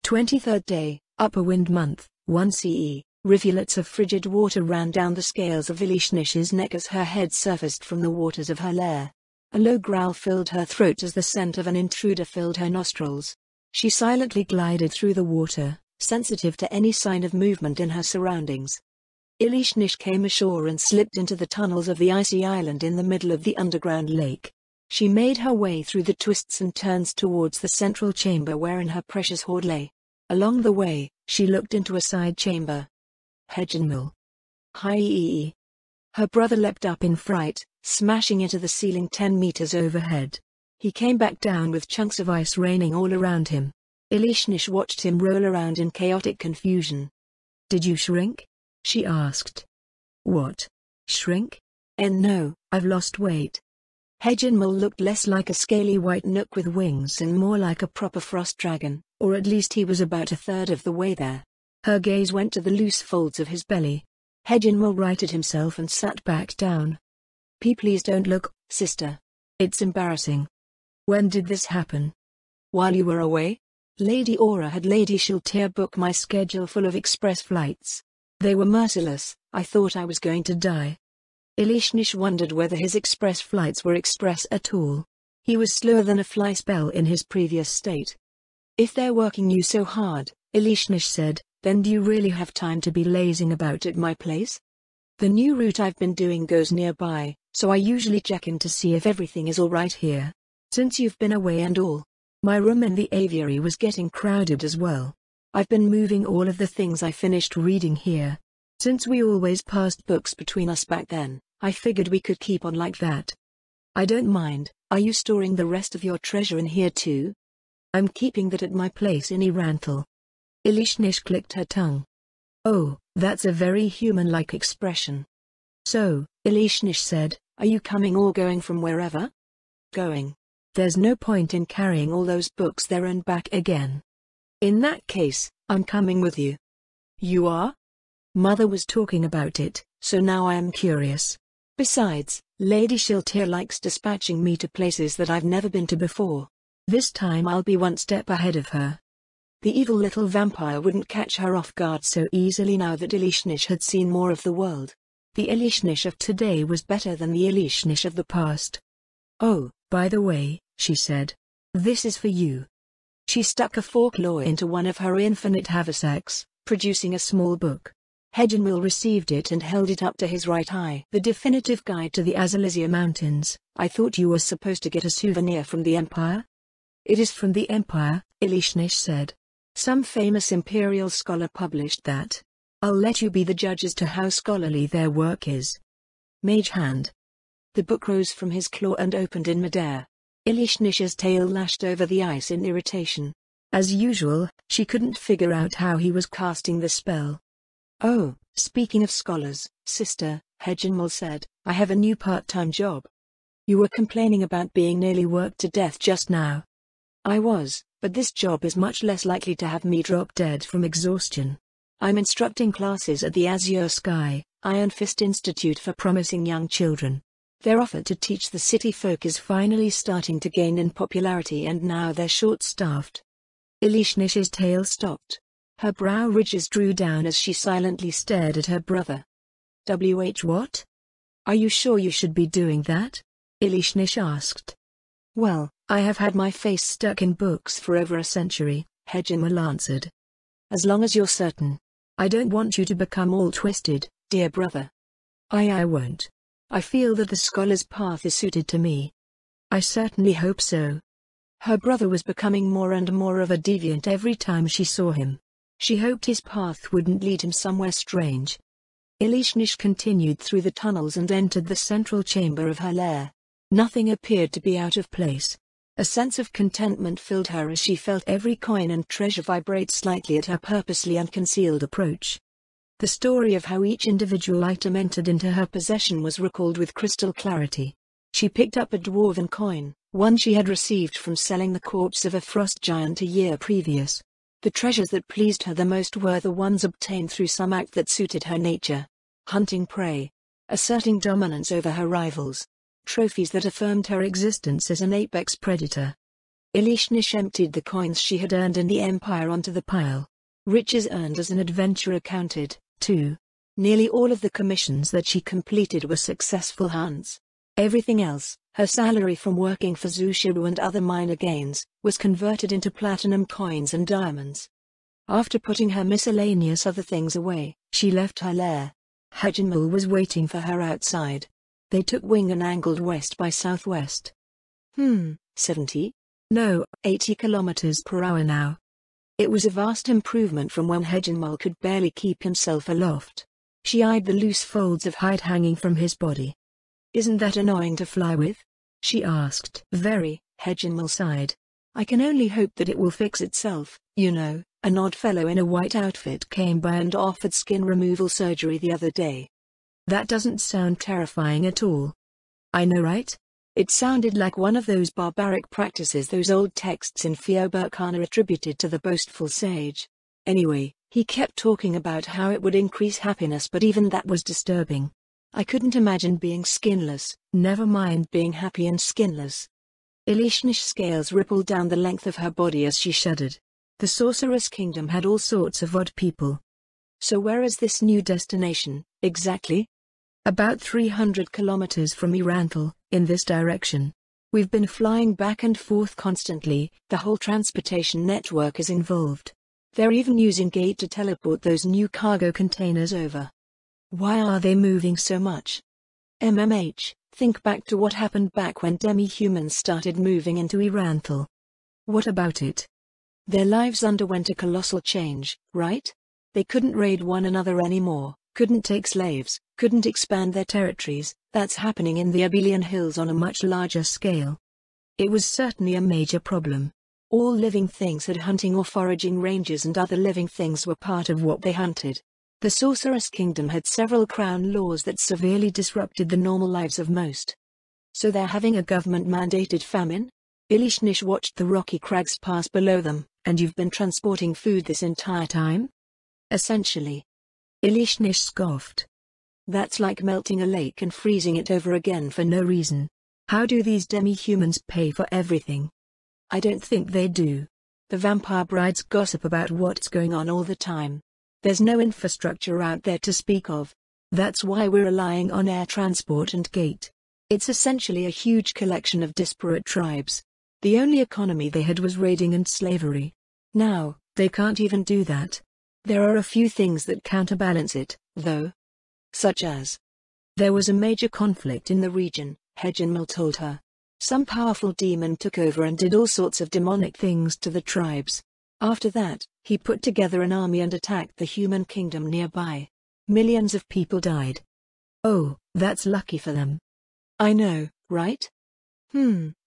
23rd day, Upper Wind Month, 1 CE. Rivulets of frigid water ran down the scales of Ilishnish's neck as her head surfaced from the waters of her lair. A low growl filled her throat as the scent of an intruder filled her nostrils. She silently glided through the water, sensitive to any sign of movement in her surroundings. Ilishnish came ashore and slipped into the tunnels of the icy island in the middle of the underground lake. She made her way through the twists and turns towards the central chamber wherein her precious hoard lay. Along the way, she looked into a side chamber. Hegenmil. Hi. Her brother leapt up in fright, smashing into the ceiling 10 meters overhead. He came back down with chunks of ice raining all around him. Ilishnish watched him roll around in chaotic confusion. "Did you shrink?" she asked. "What? Shrink? No, I've lost weight." Hegenmil looked less like a scaly white nook with wings and more like a proper frost dragon, or at least he was about a third of the way there. Her gaze went to the loose folds of his belly. Hegenmil righted himself and sat back down. Please don't look, sister. It's embarrassing." "When did this happen?" "While you were away. Lady Aura had Lady Shiltir book my schedule full of express flights. They were merciless. I thought I was going to die." Ilishnish wondered whether his express flights were express at all. He was slower than a fly spell in his previous state. "If they're working you so hard," Ilishnish said, "then do you really have time to be lazing about at my place? The new route I've been doing goes nearby, so I usually check in to see if everything is all right here. Since you've been away and all, my room in the aviary was getting crowded as well. I've been moving all of the things I finished reading here. Since we always passed books between us back then, I figured we could keep on like that." "I don't mind. Are you storing the rest of your treasure in here too?" "I'm keeping that at my place in Iranthal." Ilishnish clicked her tongue. "Oh, that's a very human-like expression." "So," Ilishnish said, "are you coming or going from wherever?" "Going. There's no point in carrying all those books there and back again." "In that case, I'm coming with you." "You are?" "Mother was talking about it, so now I am curious. Besides, Lady Shiltir likes dispatching me to places that I've never been to before. This time I'll be one step ahead of her." The evil little vampire wouldn't catch her off guard so easily now that Ilishnish had seen more of the world. The Ilishnish of today was better than the Ilishnish of the past. "Oh, by the way," she said, "this is for you." She stuck a fork claw into one of her infinite haversacks, producing a small book. Hegenmil received it and held it up to his right eye. "The definitive guide to the Azalisia Mountains. I thought you were supposed to get a souvenir from the Empire?" "It is from the Empire," Ilishnish said. "Some famous imperial scholar published that. I'll let you be the judge as to how scholarly their work is." Mage hand. The book rose from his claw and opened in midair. Ilishnish's tail lashed over the ice in irritation. As usual, she couldn't figure out how he was casting the spell. "Oh, speaking of scholars, sister," Hegenmil said, "I have a new part-time job." "You were complaining about being nearly worked to death just now." "I was, but this job is much less likely to have me drop dead from exhaustion. I'm instructing classes at the Azure Sky, Iron Fist Institute for Promising Young Children. Their offer to teach the city folk is finally starting to gain in popularity and now they're short-staffed." Ilishnish's tail stopped. Her brow ridges drew down as she silently stared at her brother. What? "Are you sure you should be doing that?" Ilishnish asked. "Well, I have had my face stuck in books for over a century," Hegenmil answered. "As long as you're certain. I don't want you to become all twisted, dear brother." I won't. I feel that the scholar's path is suited to me." "I certainly hope so." Her brother was becoming more and more of a deviant every time she saw him. She hoped his path wouldn't lead him somewhere strange. Ilishnish continued through the tunnels and entered the central chamber of her lair. Nothing appeared to be out of place. A sense of contentment filled her as she felt every coin and treasure vibrate slightly at her purposely unconcealed approach. The story of how each individual item entered into her possession was recalled with crystal clarity. She picked up a dwarven coin, one she had received from selling the corpse of a frost giant a year previous. The treasures that pleased her the most were the ones obtained through some act that suited her nature. Hunting prey. Asserting dominance over her rivals. Trophies that affirmed her existence as an apex predator. Elishnish emptied the coins she had earned in the Empire onto the pile. Riches earned as an adventurer counted, too. Nearly all of the commissions that she completed were successful hunts. Everything else, her salary from working for Zushiru and other minor gains, was converted into platinum coins and diamonds. After putting her miscellaneous other things away, she left her lair. Hejinmul was waiting for her outside. They took wing and angled west by southwest. 70? No, 80 kilometers per hour now. It was a vast improvement from when Hejinmul could barely keep himself aloft. She eyed the loose folds of hide hanging from his body. Isn't that annoying to fly with? She asked. Very, Hejinmul sighed. I can only hope that it will fix itself, you know. An odd fellow in a white outfit came by and offered skin removal surgery the other day. That doesn't sound terrifying at all. I know, right? It sounded like one of those barbaric practices those old texts in Fioburkana attributed to the boastful sage. Anyway, he kept talking about how it would increase happiness, but even that was disturbing. I couldn't imagine being skinless, never mind being happy and skinless. Elishnish's scales rippled down the length of her body as she shuddered. The Sorceress Kingdom had all sorts of odd people. So where is this new destination, exactly? About 300 kilometers from Iranthal, in this direction. We've been flying back and forth constantly, the whole transportation network is involved. They're even using Gate to teleport those new cargo containers over. Why are they moving so much? Think back to what happened back when demi-humans started moving into Iranthal. What about it? Their lives underwent a colossal change, right? They couldn't raid one another anymore, couldn't take slaves, couldn't expand their territories. That's happening in the Abelian Hills on a much larger scale. It was certainly a major problem. All living things had hunting or foraging ranges, and other living things were part of what they hunted. The Sorceress Kingdom had several crown laws that severely disrupted the normal lives of most. So they're having a government-mandated famine? Elishnish watched the rocky crags pass below them. And you've been transporting food this entire time? Essentially. Elishnish scoffed. That's like melting a lake and freezing it over again for no reason. How do these demi-humans pay for everything? I don't think they do. The vampire brides gossip about what's going on all the time. There's no infrastructure out there to speak of. That's why we're relying on air transport and Gate. It's essentially a huge collection of disparate tribes. The only economy they had was raiding and slavery. Now, they can't even do that. There are a few things that counterbalance it, though. Such as. There was a major conflict in the region, Hejinmul told her. Some powerful demon took over and did all sorts of demonic things to the tribes. After that, he put together an army and attacked the human kingdom nearby. Millions of people died. Oh, that's lucky for them. I know, right?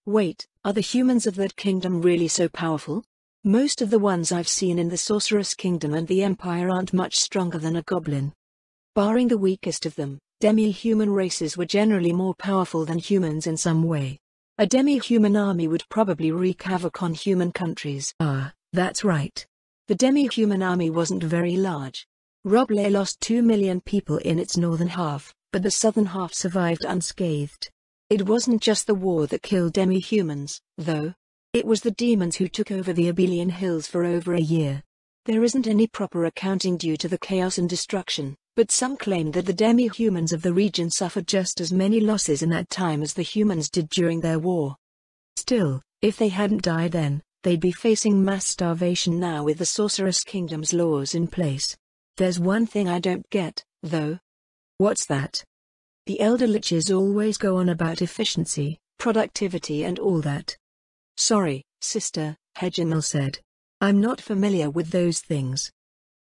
Wait, are the humans of that kingdom really so powerful? Most of the ones I've seen in the Sorceress Kingdom and the Empire aren't much stronger than a goblin. Barring the weakest of them, demi-human races were generally more powerful than humans in some way. A demi-human army would probably wreak havoc on human countries. Ah, that's right. The demi-human army wasn't very large. Roblé lost 2 million people in its northern half, but the southern half survived unscathed. It wasn't just the war that killed demi-humans, though. It was the demons who took over the Abelian Hills for over a year. There isn't any proper accounting due to the chaos and destruction, but some claim that the demi-humans of the region suffered just as many losses in that time as the humans did during their war. Still, if they hadn't died then, they'd be facing mass starvation now with the Sorceress Kingdom's laws in place. There's one thing I don't get, though. What's that? The Elder Liches always go on about efficiency, productivity and all that. Sorry, sister, Hejinmul said. I'm not familiar with those things.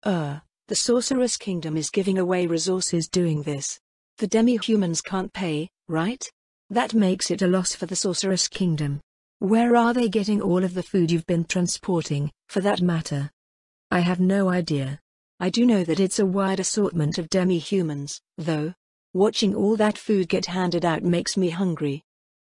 The Sorceress Kingdom is giving away resources doing this. The demi-humans can't pay, right? That makes it a loss for the Sorceress Kingdom. Where are they getting all of the food you've been transporting, for that matter? I have no idea. I do know that it's a wide assortment of demi-humans, though. Watching all that food get handed out makes me hungry.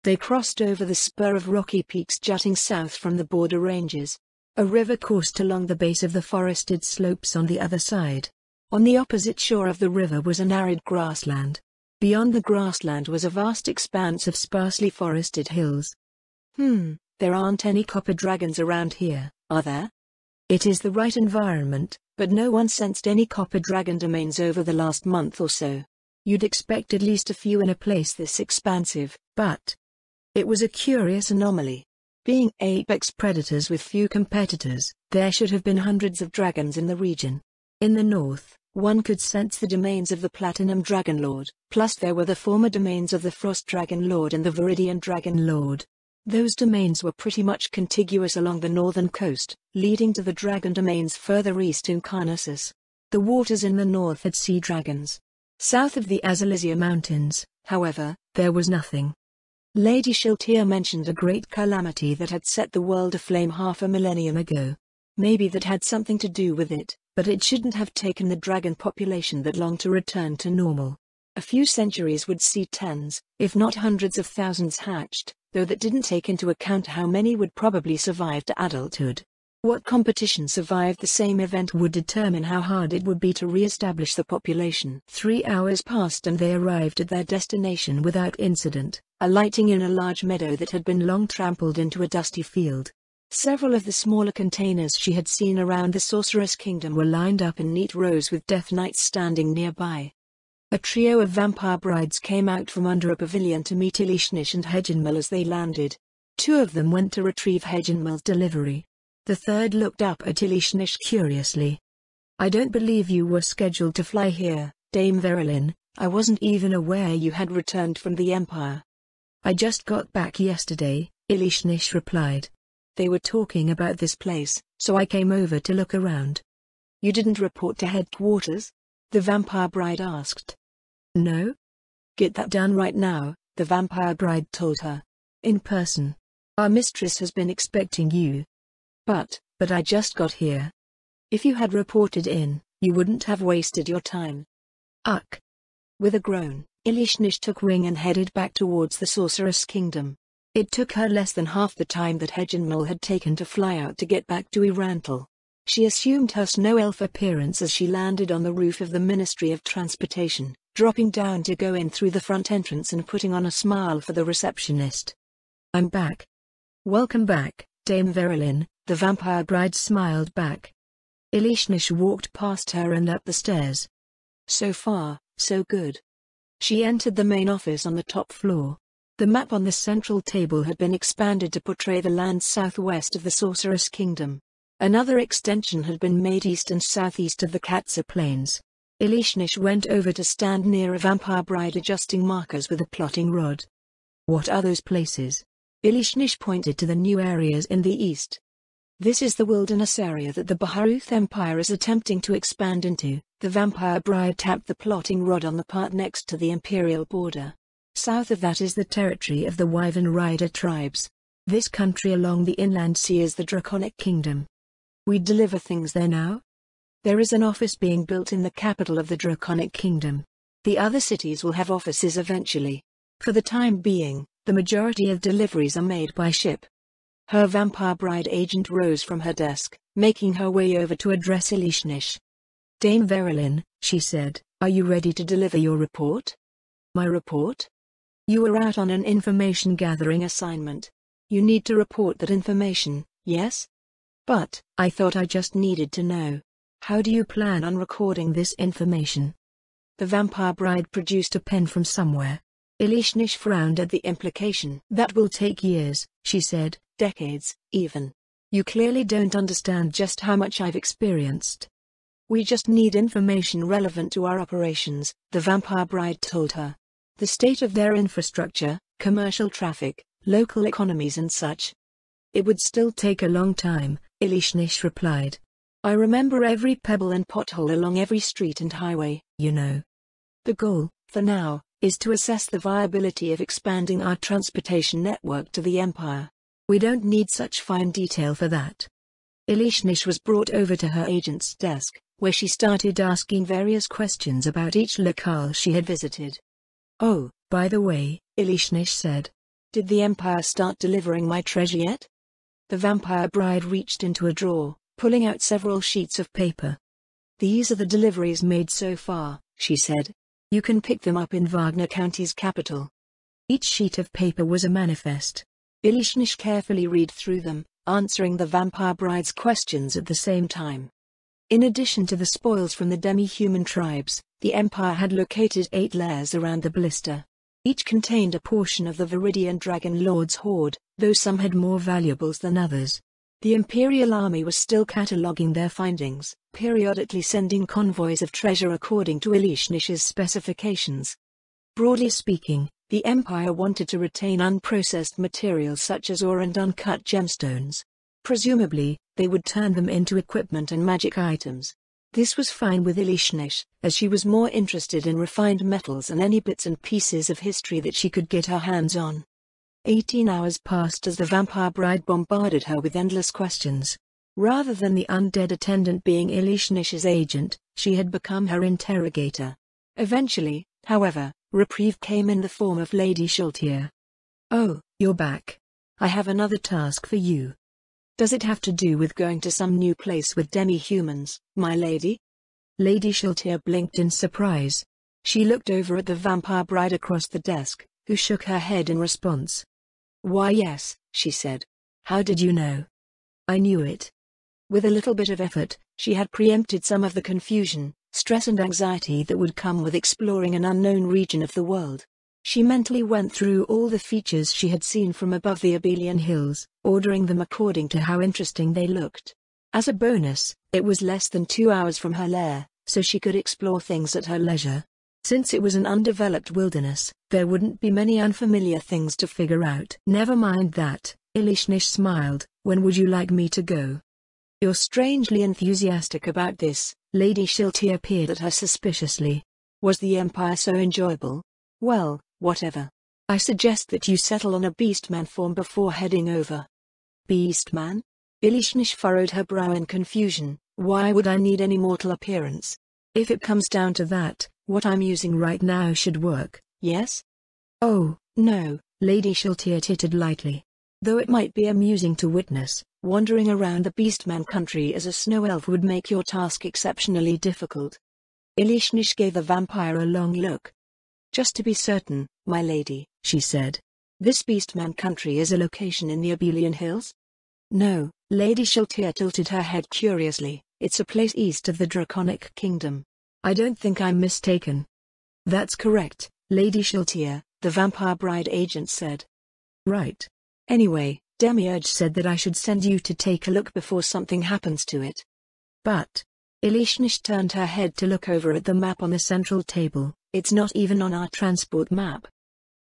They crossed over the spur of rocky peaks jutting south from the border ranges. A river coursed along the base of the forested slopes on the other side. On the opposite shore of the river was an arid grassland. Beyond the grassland was a vast expanse of sparsely forested hills. There aren't any copper dragons around here, are there? It is the right environment, but no one sensed any copper dragon domains over the last month or so. You'd expect at least a few in a place this expansive, but it was a curious anomaly. Being apex predators with few competitors, there should have been hundreds of dragons in the region. In the north, one could sense the domains of the Platinum Dragon Lord, plus there were the former domains of the Frost Dragon Lord and the Viridian Dragon Lord. Those domains were pretty much contiguous along the northern coast, leading to the dragon domains further east in Carnassus. The waters in the north had sea dragons. South of the Azalizia Mountains, however, there was nothing. Lady Shiltir mentioned a great calamity that had set the world aflame half a millennium ago. Maybe that had something to do with it, but it shouldn't have taken the dragon population that long to return to normal. A few centuries would see tens, if not hundreds of thousands hatched, though that didn't take into account how many would probably survive to adulthood. What competition survived the same event would determine how hard it would be to re-establish the population. 3 hours passed and they arrived at their destination without incident, alighting in a large meadow that had been long trampled into a dusty field. Several of the smaller containers she had seen around the Sorceress Kingdom were lined up in neat rows with Death Knights standing nearby. A trio of vampire brides came out from under a pavilion to meet Elishnish and Hegenmel as they landed. 2 of them went to retrieve Hegenmel's delivery. The third looked up at Elishnish curiously. "I don't believe you were scheduled to fly here, Dame Verilyn. I wasn't even aware you had returned from the Empire." "I just got back yesterday," Elishnish replied. "They were talking about this place, so I came over to look around." "You didn't report to headquarters?" the vampire bride asked. "No." "Get that done right now," the vampire bride told her. "In person. Our mistress has been expecting you." But I just got here." "If you had reported in, you wouldn't have wasted your time." "Uck." With a groan, Elishnish took wing and headed back towards the Sorceress Kingdom. It took her less than half the time that Hegenmel had taken to fly out to get back to Irantal. She assumed her snow elf appearance as she landed on the roof of the Ministry of Transportation, dropping down to go in through the front entrance and putting on a smile for the receptionist. "I'm back." "Welcome back, Dame Verilyn," the vampire bride smiled back. Elishnish walked past her and up the stairs. So far, so good. She entered the main office on the top floor. The map on the central table had been expanded to portray the land southwest of the Sorceress Kingdom. Another extension had been made east and southeast of the Katsa Plains. Elishnish went over to stand near a vampire bride adjusting markers with a plotting rod. "What are those places?" Elishnish pointed to the new areas in the east. "This is the wilderness area that the Baharuth Empire is attempting to expand into." The vampire bride tapped the plotting rod on the part next to the imperial border. "South of that is the territory of the Wyvern Rider tribes. This country along the inland sea is the Draconic Kingdom. We deliver things there now. There is an office being built in the capital of the Draconic Kingdom. The other cities will have offices eventually. For the time being, the majority of deliveries are made by ship." Her vampire bride agent rose from her desk, making her way over to address Elishnish. "Dame Verilyn," she said, "are you ready to deliver your report?" "My report?" "You were out on an information-gathering assignment. You need to report that information, yes? But, I thought I just needed to know. How do you plan on recording this information?" The vampire bride produced a pen from somewhere. Elishnish frowned at the implication. "That will take years," she said, "decades, even. You clearly don't understand just how much I've experienced." "We just need information relevant to our operations," the vampire bride told her. "The state of their infrastructure, commercial traffic, local economies and such." "It would still take a long time," Elishnish replied. "I remember every pebble and pothole along every street and highway, you know. The goal, for now, is to assess the viability of expanding our transportation network to the Empire. We don't need such fine detail for that." Elishnish was brought over to her agent's desk, where she started asking various questions about each locale she had visited. "Oh, by the way," Elishnish said. "Did the Empire start delivering my treasure yet?" The vampire bride reached into a drawer, pulling out several sheets of paper. "These are the deliveries made so far," she said. "You can pick them up in Wagner County's capital." Each sheet of paper was a manifest. Ilishnish carefully read through them, answering the vampire bride's questions at the same time. In addition to the spoils from the demi-human tribes, the Empire had located 8 lairs around the blister. Each contained a portion of the Viridian Dragon Lord's hoard, though some had more valuables than others. The Imperial Army was still cataloguing their findings, periodically sending convoys of treasure according to Ilishnish's specifications. Broadly speaking, the Empire wanted to retain unprocessed materials such as ore and uncut gemstones. Presumably, they would turn them into equipment and magic items. This was fine with Ilishnish, as she was more interested in refined metals and any bits and pieces of history that she could get her hands on. 18 hours passed as the vampire bride bombarded her with endless questions. Rather than the undead attendant being Ilishnish's agent, she had become her interrogator. Eventually, however, reprieve came in the form of Lady Shultier. "Oh, you're back. I have another task for you." "Does it have to do with going to some new place with demi-humans, my lady?" Lady Shultier blinked in surprise. She looked over at the vampire bride across the desk, who shook her head in response. "Why yes," she said. "How did you know?" "I knew it." With a little bit of effort, she had preempted some of the confusion, stress and anxiety that would come with exploring an unknown region of the world. She mentally went through all the features she had seen from above the Abelian hills, ordering them according to how interesting they looked. As a bonus, it was less than 2 hours from her lair, so she could explore things at her leisure. Since it was an undeveloped wilderness, there wouldn't be many unfamiliar things to figure out. "Never mind that," Ilishnish smiled. "When would you like me to go?" "You're strangely enthusiastic about this." Lady Shiltier peered at her suspiciously. "Was the Empire so enjoyable? Well, whatever. I suggest that you settle on a beastman form before heading over." "Beastman?" Ilishnish furrowed her brow in confusion. "Why would I need any mortal appearance? If it comes down to that, what I'm using right now should work, yes?" "Oh, no," Lady Shiltier tittered lightly. "Though it might be amusing to witness, wandering around the Beastman country as a snow elf would make your task exceptionally difficult." Ilishnish gave the vampire a long look. "Just to be certain, my lady," she said. "This Beastman country is a location in the Abelian Hills?" "No," Lady Shiltier tilted her head curiously. "It's a place east of the Draconic Kingdom. I don't think I'm mistaken." "That's correct, Lady Shiltier," the vampire bride agent said. "Right. Anyway, Demiurge said that I should send you to take a look before something happens to it." "But..." Ilishnish turned her head to look over at the map on the central table. "It's not even on our transport map."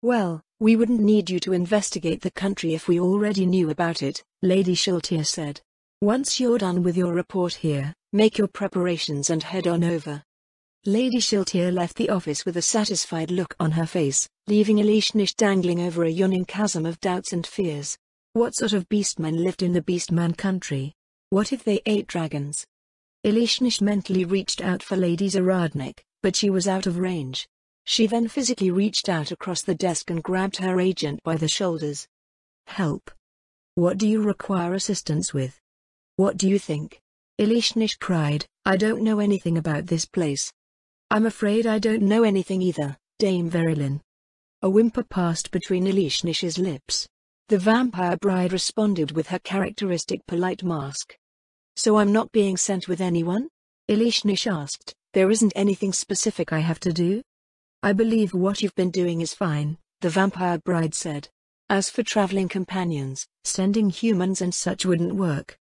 "Well, we wouldn't need you to investigate the country if we already knew about it," Lady Shiltier said. "Once you're done with your report here, make your preparations and head on over." Lady Shiltier left the office with a satisfied look on her face, leaving Ilishnish dangling over a yawning chasm of doubts and fears. What sort of beastmen lived in the Beastman country? What if they ate dragons? Ilishnish mentally reached out for Lady Zaradnik, but she was out of range. She then physically reached out across the desk and grabbed her agent by the shoulders. "Help. What do you require assistance with?" "What do you think?" Ilishnish cried. "I don't know anything about this place." "I'm afraid I don't know anything either, Dame Verilyn." A whimper passed between Ilishnish's lips. The vampire bride responded with her characteristic polite mask. "So I'm not being sent with anyone?" Ilishnish asked. "There isn't anything specific I have to do?" "I believe what you've been doing is fine," the vampire bride said. "As for traveling companions, sending humans and such wouldn't work."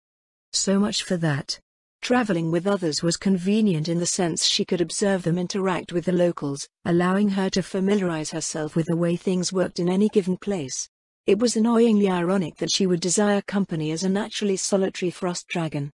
"So much for that." Traveling with others was convenient in the sense she could observe them interact with the locals, allowing her to familiarize herself with the way things worked in any given place. It was annoyingly ironic that she would desire company as a naturally solitary frost dragon.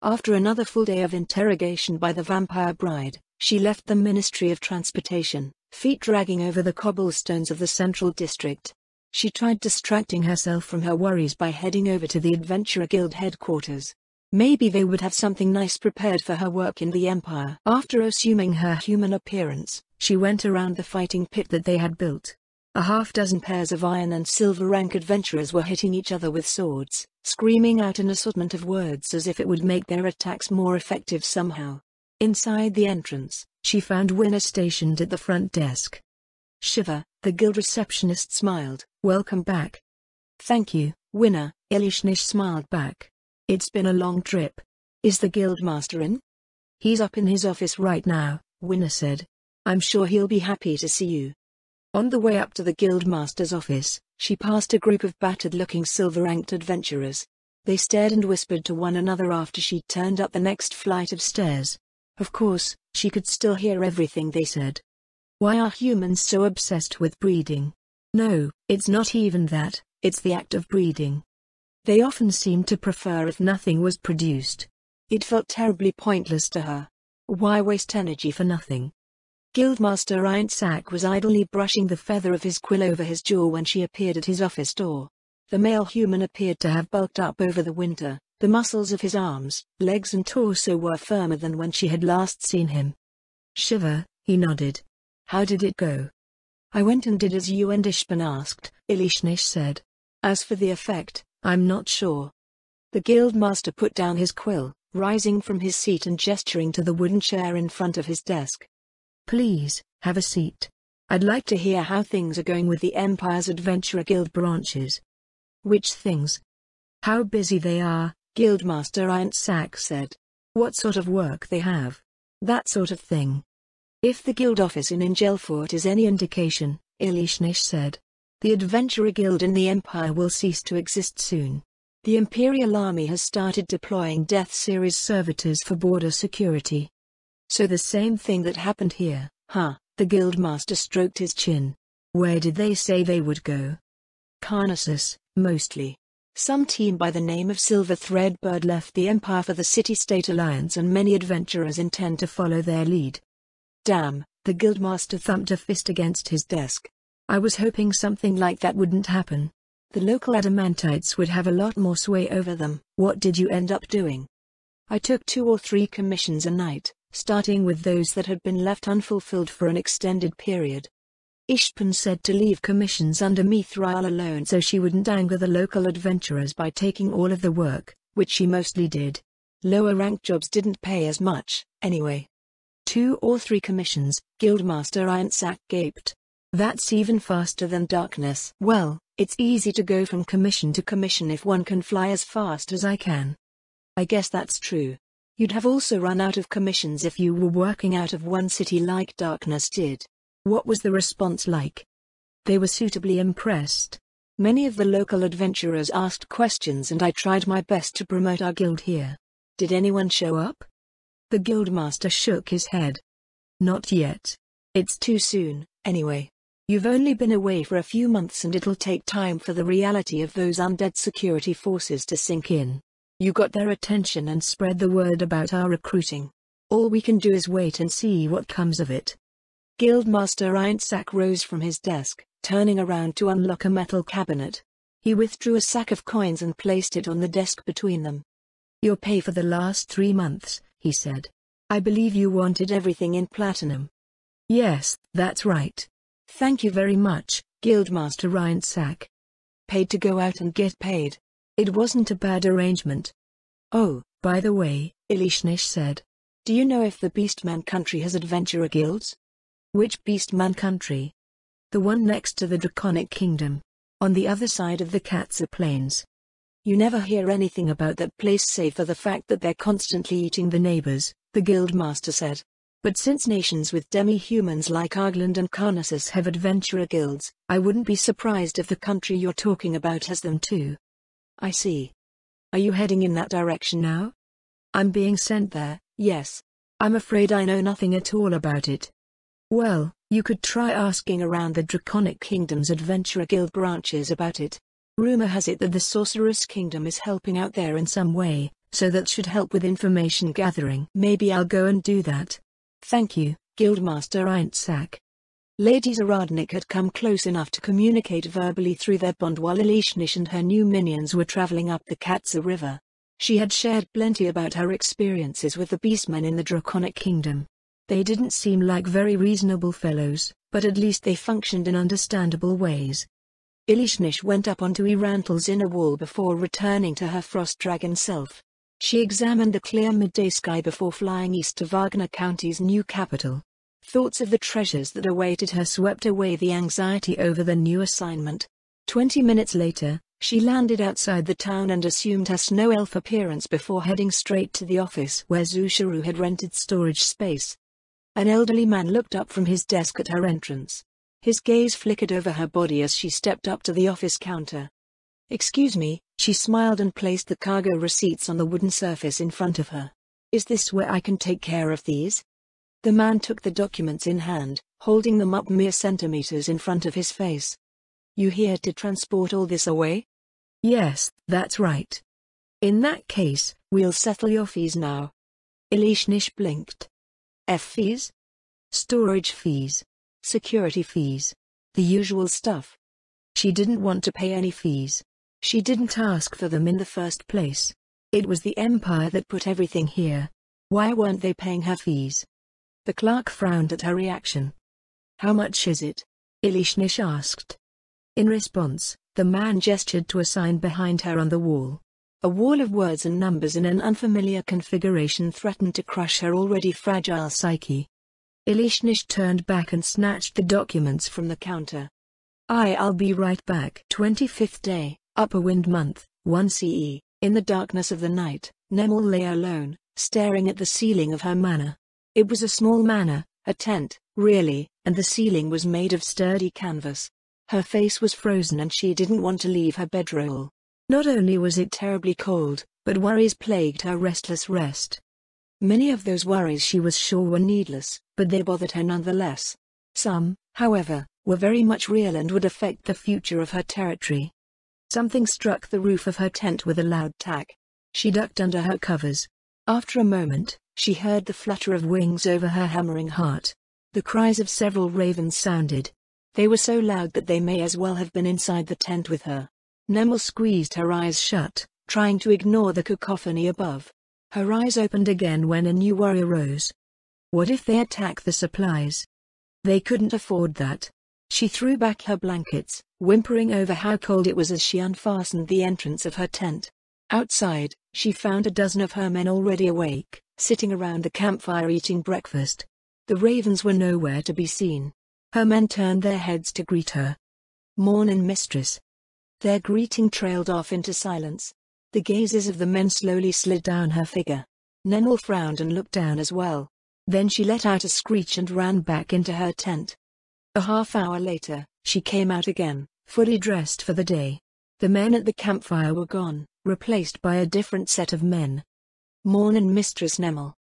After another full day of interrogation by the vampire bride, she left the Ministry of Transportation, feet dragging over the cobblestones of the Central District. She tried distracting herself from her worries by heading over to the Adventurer Guild headquarters. Maybe they would have something nice prepared for her work in the Empire. After assuming her human appearance, she went around the fighting pit that they had built. A half-dozen pairs of iron and silver rank adventurers were hitting each other with swords, screaming out an assortment of words as if it would make their attacks more effective somehow. Inside the entrance, she found Winner stationed at the front desk. "Shiva," the guild receptionist smiled. "Welcome back." Thank you, winner, Ilishnish smiled back. It's been a long trip. Is the guildmaster in? He's up in his office right now, winner said. I'm sure he'll be happy to see you. On the way up to the guildmaster's office, she passed a group of battered-looking silver-ranked adventurers. They stared and whispered to one another after she'd turned up the next flight of stairs. Of course, she could still hear everything they said. Why are humans so obsessed with breeding? No, it's not even that, it's the act of breeding. They often seemed to prefer if nothing was produced. It felt terribly pointless to her. Why waste energy for nothing? Guildmaster Ironsack was idly brushing the feather of his quill over his jaw when she appeared at his office door. The male human appeared to have bulked up over the winter. The muscles of his arms, legs and torso were firmer than when she had last seen him. Shiver, he nodded. How did it go? I went and did as you and Ishpan asked, Ilishnish said. As for the effect, I'm not sure. The guildmaster put down his quill, rising from his seat and gesturing to the wooden chair in front of his desk. Please, have a seat. I'd like to hear how things are going with the Empire's Adventurer Guild branches. Which things? How busy they are, Guildmaster Ironsack said. What sort of work they have. That sort of thing. If the guild office in Ingelfort is any indication, Ilishnish said, the Adventurer Guild in the Empire will cease to exist soon. The Imperial Army has started deploying Death Series servitors for border security. So the same thing that happened here, huh? The Guildmaster stroked his chin. Where did they say they would go? Carnassus, mostly. Some team by the name of Silver Threadbird left the Empire for the City-State Alliance and many adventurers intend to follow their lead. Damn, the Guildmaster thumped a fist against his desk. I was hoping something like that wouldn't happen. The local adamantites would have a lot more sway over them. What did you end up doing? I took 2 or 3 commissions a night, starting with those that had been left unfulfilled for an extended period. Ishpan said to leave commissions under Mithril alone so she wouldn't anger the local adventurers by taking all of the work, which she mostly did. Lower rank jobs didn't pay as much, anyway. 2 or 3 commissions, Guildmaster Ironsack gaped. That's even faster than darkness. Well, it's easy to go from commission to commission if one can fly as fast as I can. I guess that's true. You'd have also run out of commissions if you were working out of one city like Darkness did. What was the response like? They were suitably impressed. Many of the local adventurers asked questions and I tried my best to promote our guild here. Did anyone show up? The guildmaster shook his head. Not yet. It's too soon, anyway. You've only been away for a few months and it'll take time for the reality of those undead security forces to sink in. You got their attention and spread the word about our recruiting. All we can do is wait and see what comes of it. Guildmaster Ironsack rose from his desk, turning around to unlock a metal cabinet. He withdrew a sack of coins and placed it on the desk between them. Your pay for the last 3 months, he said. I believe you wanted everything in platinum. Yes, that's right. Thank you very much, Guildmaster Ironsack. Paid to go out and get paid. It wasn't a bad arrangement. Oh, by the way, Ilishnish said. Do you know if the Beastman country has adventurer guilds? Which Beastman country? The one next to the Draconic Kingdom. On the other side of the Katsa Plains. You never hear anything about that place save for the fact that they're constantly eating the neighbors, the Guildmaster said. But since nations with demi-humans like Argland and Carnassus have adventurer guilds, I wouldn't be surprised if the country you're talking about has them too. I see. Are you heading in that direction now? I'm being sent there, yes. I'm afraid I know nothing at all about it. Well, you could try asking around the Draconic Kingdom's Adventurer Guild branches about it. Rumor has it that the Sorceress Kingdom is helping out there in some way, so that should help with information gathering. Maybe I'll go and do that. Thank you, Guildmaster Ironsack. Lady Zaradnik had come close enough to communicate verbally through their bond while Ilishnish and her new minions were traveling up the Katsa River. She had shared plenty about her experiences with the Beastmen in the Draconic Kingdom. They didn't seem like very reasonable fellows, but at least they functioned in understandable ways. Ilishnish went up onto Irantal's inner wall before returning to her Frost Dragon self. She examined the clear midday sky before flying east to Wagner County's new capital. Thoughts of the treasures that awaited her swept away the anxiety over the new assignment. 20 minutes later, She landed outside the town and assumed her snow elf appearance before heading straight to the office where Zushiru had rented storage space. An elderly man looked up from his desk at her entrance. His gaze flickered over her body as she stepped up to the office counter. "Excuse me," she smiled and placed the cargo receipts on the wooden surface in front of her. "Is this where I can take care of these?" The man took the documents in hand, holding them up mere centimeters in front of his face. "You here to transport all this away?" "Yes, that's right." "In that case, we'll settle your fees now." Elishnish blinked. "F fees?" "Storage fees. Security fees. The usual stuff." She didn't want to pay any fees. She didn't ask for them in the first place. It was the Empire that put everything here. Why weren't they paying her fees? The clerk frowned at her reaction. "How much is it?" Elishnish asked. In response, the man gestured to a sign behind her on the wall. A wall of words and numbers in an unfamiliar configuration threatened to crush her already fragile psyche. Elishnish turned back and snatched the documents from the counter. "I'll be right back." 25th day, Upper Wind Month, 1 CE. In the darkness of the night, Nemel lay alone, staring at the ceiling of her manor. It was a small manor, a tent, really, and the ceiling was made of sturdy canvas. Her face was frozen and she didn't want to leave her bedroll. Not only was it terribly cold, but worries plagued her restless rest. Many of those worries she was sure were needless, but they bothered her nonetheless. Some, however, were very much real and would affect the future of her territory. Something struck the roof of her tent with a loud tack. She ducked under her covers. After a moment, she heard the flutter of wings over her hammering heart. The cries of several ravens sounded. They were so loud that they may as well have been inside the tent with her. Nemel squeezed her eyes shut, trying to ignore the cacophony above. Her eyes opened again when a new worry arose. What if they attack the supplies? They couldn't afford that. She threw back her blankets, whimpering over how cold it was as she unfastened the entrance of her tent. Outside, she found a dozen of her men already awake, sitting around the campfire eating breakfast. The ravens were nowhere to be seen. Her men turned their heads to greet her. "Mornin', mistress." Their greeting trailed off into silence. The gazes of the men slowly slid down her figure. Nemel frowned and looked down as well. Then she let out a screech and ran back into her tent. A half hour later, she came out again, fully dressed for the day. The men at the campfire were gone, replaced by a different set of men. "Mornin', Mistress Nemel."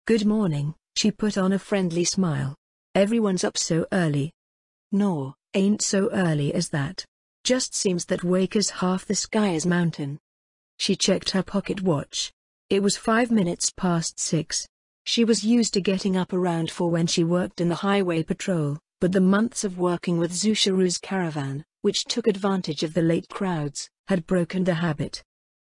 "Good morning," she put on a friendly smile. "Everyone's up so early." "No, ain't so early as that. Just seems that wake is half the sky is mountain." She checked her pocket watch. It was 5 minutes past 6. She was used to getting up around 4 when she worked in the highway patrol, but the months of working with Zushiru's caravan, which took advantage of the late crowds, had broken the habit.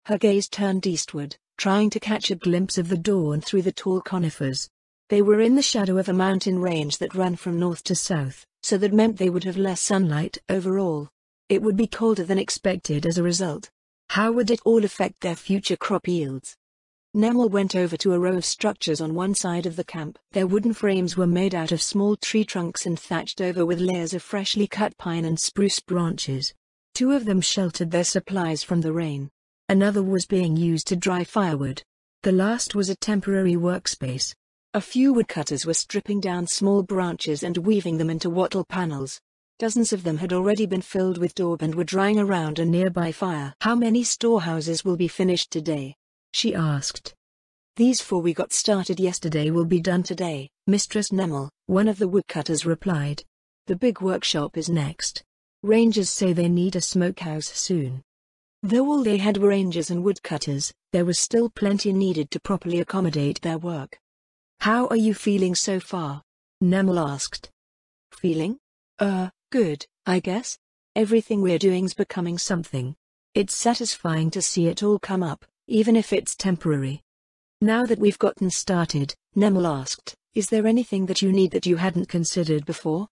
Her gaze turned eastward, trying to catch a glimpse of the dawn through the tall conifers. They were in the shadow of a mountain range that ran from north to south, so that meant they would have less sunlight overall. It would be colder than expected as a result. How would it all affect their future crop yields? Nemel went over to a row of structures on one side of the camp. Their wooden frames were made out of small tree trunks and thatched over with layers of freshly cut pine and spruce branches. 2 of them sheltered their supplies from the rain. Another was being used to dry firewood. The last was a temporary workspace. A few woodcutters were stripping down small branches and weaving them into wattle panels. Dozens of them had already been filled with daub and were drying around a nearby fire. "How many storehouses will be finished today?" she asked. "These 4 we got started yesterday will be done today, Mistress Nemel," one of the woodcutters replied. "The big workshop is next. Rangers say they need a smokehouse soon." Though all they had were rangers and woodcutters, there was still plenty needed to properly accommodate their work. "How are you feeling so far?" Nemel asked. "Feeling? Good, I guess. Everything we're doing's becoming something. It's satisfying to see it all come up, even if it's temporary." "Now that we've gotten started," Nemel asked, "is there anything that you need that you hadn't considered before?"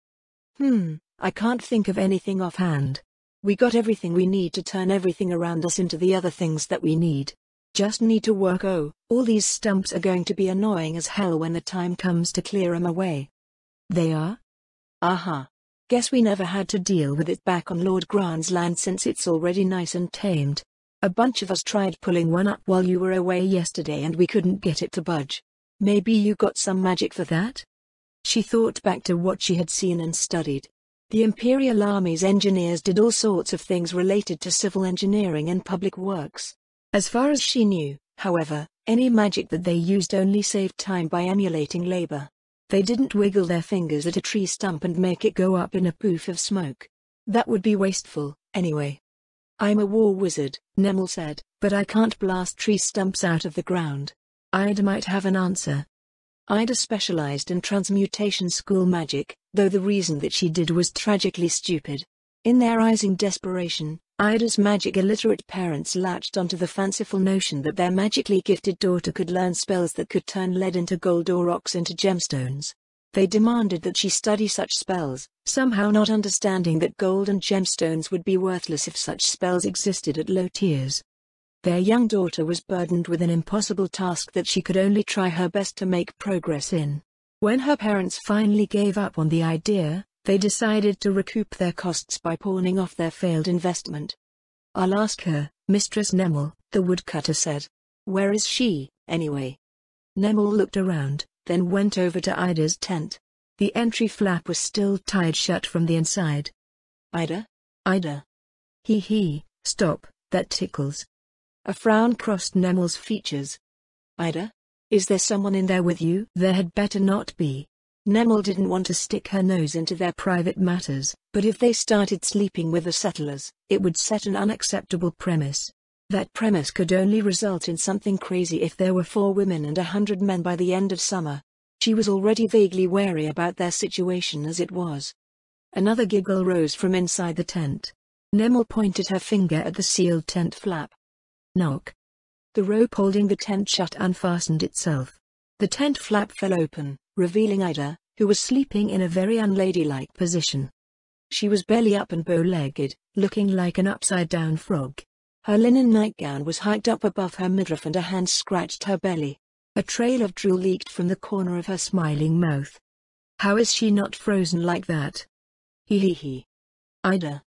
I can't think of anything offhand. We got everything we need to turn everything around us into the other things that we need. Just need to work. Oh, all these stumps are going to be annoying as hell when the time comes to clear 'em away." "They are?" Guess we never had to deal with it back on Lord Grant's land since it's already nice and tamed. A bunch of us tried pulling one up while you were away yesterday and we couldn't get it to budge. Maybe you got some magic for that? She thought back to what she had seen and studied. The Imperial Army's engineers did all sorts of things related to civil engineering and public works. As far as she knew, however, any magic that they used only saved time by emulating labor. They didn't wiggle their fingers at a tree stump and make it go up in a poof of smoke. That would be wasteful, anyway. I'm a war wizard, Nemel said, but I can't blast tree stumps out of the ground. Ida might have an answer. Ida specialized in transmutation school magic, though the reason that she did was tragically stupid. In their rising desperation, Ida's magic-illiterate parents latched onto the fanciful notion that their magically gifted daughter could learn spells that could turn lead into gold or rocks into gemstones. They demanded that she study such spells, somehow not understanding that gold and gemstones would be worthless if such spells existed at low tiers. Their young daughter was burdened with an impossible task that she could only try her best to make progress in. When her parents finally gave up on the idea, they decided to recoup their costs by pawning off their failed investment. I'll ask her, Mistress Nemel, the woodcutter said. Where is she, anyway? Nemel looked around, then went over to Ida's tent. The entry flap was still tied shut from the inside. Ida? Ida? He, stop, that tickles. A frown crossed Nemel's features. Ida? Is there someone in there with you? There had better not be. Nemel didn't want to stick her nose into their private matters, but if they started sleeping with the settlers, it would set an unacceptable premise. That premise could only result in something crazy if there were 4 women and 100 men by the end of summer. She was already vaguely wary about their situation as it was. Another giggle rose from inside the tent. Nemel pointed her finger at the sealed tent flap. Knock. The rope holding the tent shut unfastened itself. The tent flap fell open, revealing Ida, who was sleeping in a very unladylike position. She was belly up and bow-legged, looking like an upside-down frog. Her linen nightgown was hiked up above her midriff and a hand scratched her belly. A trail of drool leaked from the corner of her smiling mouth. How is she not frozen like that? He. Ida.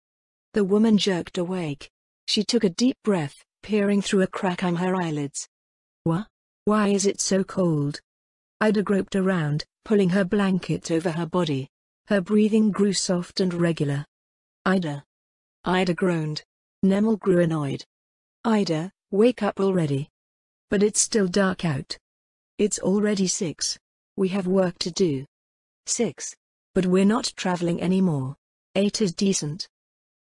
The woman jerked awake. She took a deep breath, peering through a crack in her eyelids. What? Why is it so cold? Ida groped around, pulling her blanket over her body. Her breathing grew soft and regular. Ida. Ida groaned. Nemel grew annoyed. Ida, wake up already. But it's still dark out. It's already 6. We have work to do. 6. But we're not traveling anymore. 8 is decent.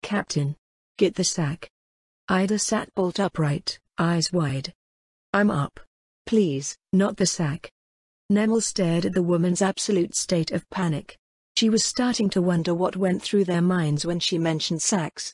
Captain. Get the sack. Ida sat bolt upright, eyes wide. I'm up. Please, not the sack. Nemel stared at the woman's absolute state of panic. She was starting to wonder what went through their minds when she mentioned sacks.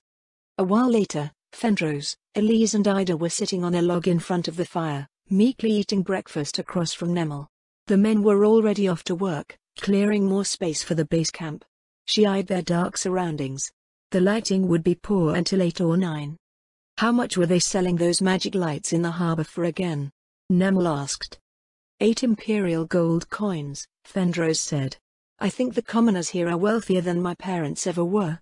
A while later, Fenrose, Elise and Ida were sitting on a log in front of the fire, meekly eating breakfast across from Nemel. The men were already off to work, clearing more space for the base camp. She eyed their dark surroundings. The lighting would be poor until 8 or 9. How much were they selling those magic lights in the harbor for again? Nemel asked. 8 imperial gold coins, Fenrose said. I think the commoners here are wealthier than my parents ever were.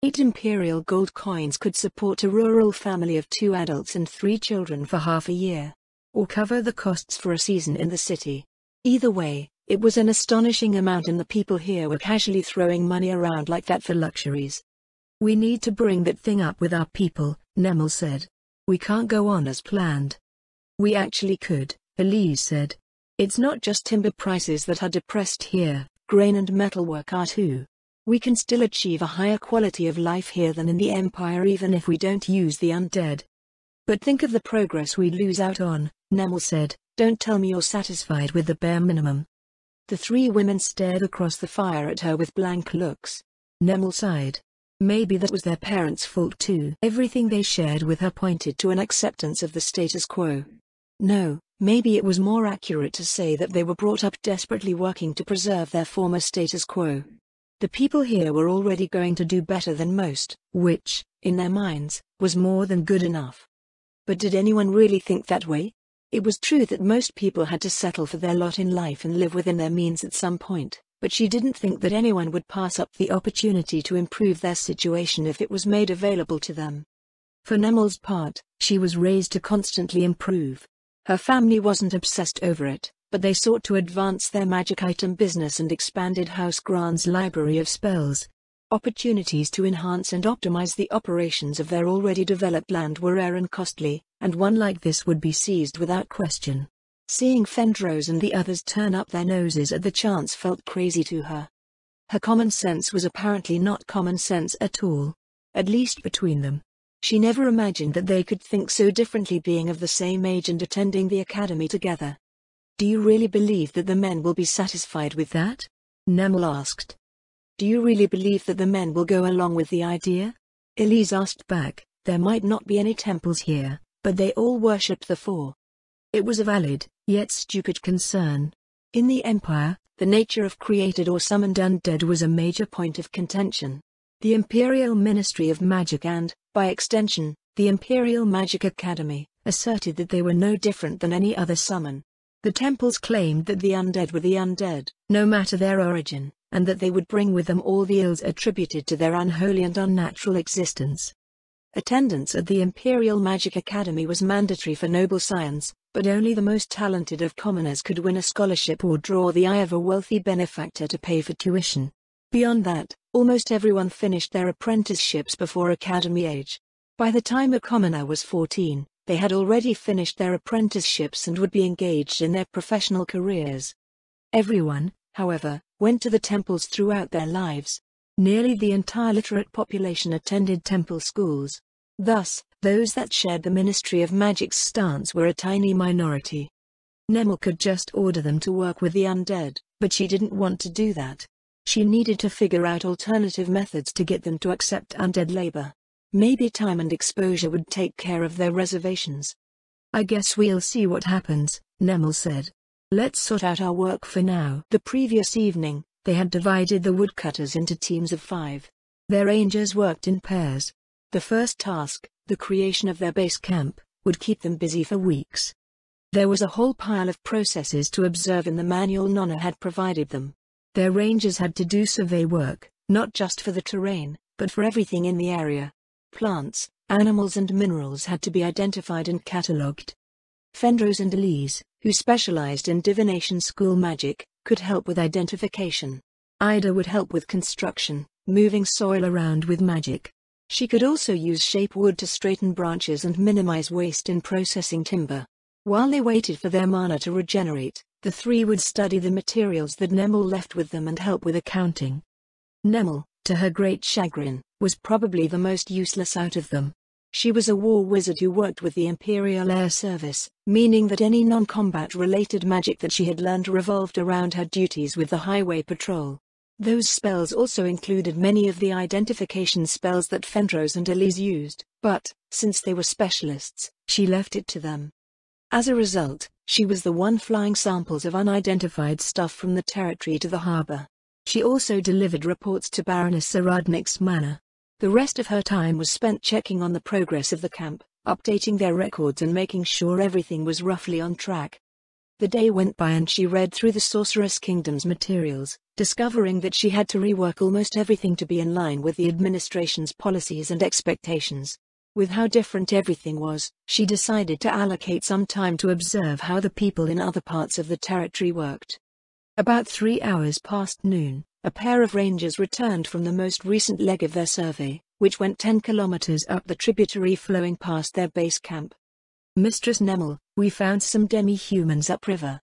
8 imperial gold coins could support a rural family of 2 adults and 3 children for half a year. Or cover the costs for a season in the city. Either way, it was an astonishing amount and the people here were casually throwing money around like that for luxuries. We need to bring that thing up with our people, Nemel said. We can't go on as planned. We actually could, Elise said. It's not just timber prices that are depressed here, grain and metalwork are too. We can still achieve a higher quality of life here than in the Empire even if we don't use the undead. But think of the progress we lose out on, Nemel said. Don't tell me you're satisfied with the bare minimum. The 3 women stared across the fire at her with blank looks. Nemel sighed. Maybe that was their parents' fault too. Everything they shared with her pointed to an acceptance of the status quo. No, maybe it was more accurate to say that they were brought up desperately working to preserve their former status quo. The people here were already going to do better than most, which, in their minds, was more than good enough. But did anyone really think that way? It was true that most people had to settle for their lot in life and live within their means at some point, but she didn't think that anyone would pass up the opportunity to improve their situation if it was made available to them. For Nemel's part, she was raised to constantly improve. Her family wasn't obsessed over it, but they sought to advance their magic item business and expanded House Grant's library of spells. Opportunities to enhance and optimize the operations of their already developed land were rare and costly, and one like this would be seized without question. Seeing Fendrose and the others turn up their noses at the chance felt crazy to her. Her common sense was apparently not common sense at all. At least between them. She never imagined that they could think so differently, being of the same age and attending the academy together. "Do you really believe that the men will be satisfied with that?" Nemel asked. "Do you really believe that the men will go along with the idea?" Elise asked back. "There might not be any temples here, but they all worshipped the Four." It was a valid, yet stupid concern. In the Empire, the nature of created or summoned undead was a major point of contention. The Imperial Ministry of Magic and, by extension, the Imperial Magic Academy, asserted that they were no different than any other summon. The temples claimed that the undead were the undead, no matter their origin, and that they would bring with them all the ills attributed to their unholy and unnatural existence. Attendance at the Imperial Magic Academy was mandatory for noble science, but only the most talented of commoners could win a scholarship or draw the eye of a wealthy benefactor to pay for tuition. Beyond that, almost everyone finished their apprenticeships before academy age. By the time a commoner was 14, they had already finished their apprenticeships and would be engaged in their professional careers. Everyone, however, went to the temples throughout their lives. Nearly the entire literate population attended temple schools. Thus, those that shared the Ministry of Magic's stance were a tiny minority. Nemel could just order them to work with the undead, but she didn't want to do that. She needed to figure out alternative methods to get them to accept undead labor. Maybe time and exposure would take care of their reservations. "I guess we'll see what happens," Nemel said. "Let's sort out our work for now." The previous evening, they had divided the woodcutters into teams of 5. Their rangers worked in pairs. The first task, the creation of their base camp, would keep them busy for weeks. There was a whole pile of processes to observe in the manual Nonna had provided them. Their rangers had to do survey work, not just for the terrain, but for everything in the area. Plants, animals and minerals had to be identified and catalogued. Fendrose and Elise, who specialized in divination school magic, could help with identification. Ida would help with construction, moving soil around with magic. She could also use shape wood to straighten branches and minimize waste in processing timber. While they waited for their mana to regenerate, the 3 would study the materials that Nemel left with them and help with accounting. Nemel, to her great chagrin, was probably the most useless out of them. She was a war wizard who worked with the Imperial Air Service, meaning that any non-combat related magic that she had learned revolved around her duties with the Highway Patrol. Those spells also included many of the identification spells that Fendrose and Elise used, but, since they were specialists, she left it to them. As a result, she was the one flying samples of unidentified stuff from the territory to the harbor. She also delivered reports to Baroness Saradnik's manor. The rest of her time was spent checking on the progress of the camp, updating their records and making sure everything was roughly on track. The day went by and she read through the Sorceress Kingdom's materials, discovering that she had to rework almost everything to be in line with the administration's policies and expectations. With how different everything was, she decided to allocate some time to observe how the people in other parts of the territory worked. About 3 hours past noon, a pair of rangers returned from the most recent leg of their survey, which went 10 kilometers up the tributary flowing past their base camp. "Mistress Nemel, we found some demi-humans upriver."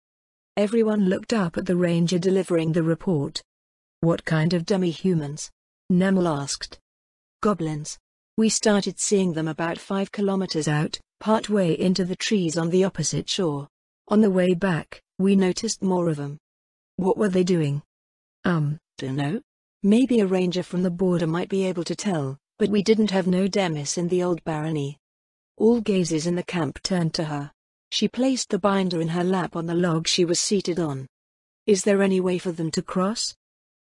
Everyone looked up at the ranger delivering the report. "What kind of demi-humans?" Nemel asked. "Goblins. We started seeing them about 5 kilometers out, partway into the trees on the opposite shore. On the way back, we noticed more of them." "What were they doing?" Dunno. Maybe a ranger from the border might be able to tell, but we didn't have no demis in the old barony." All gazes in the camp turned to her. She placed the binder in her lap on the log she was seated on. "Is there any way for them to cross?"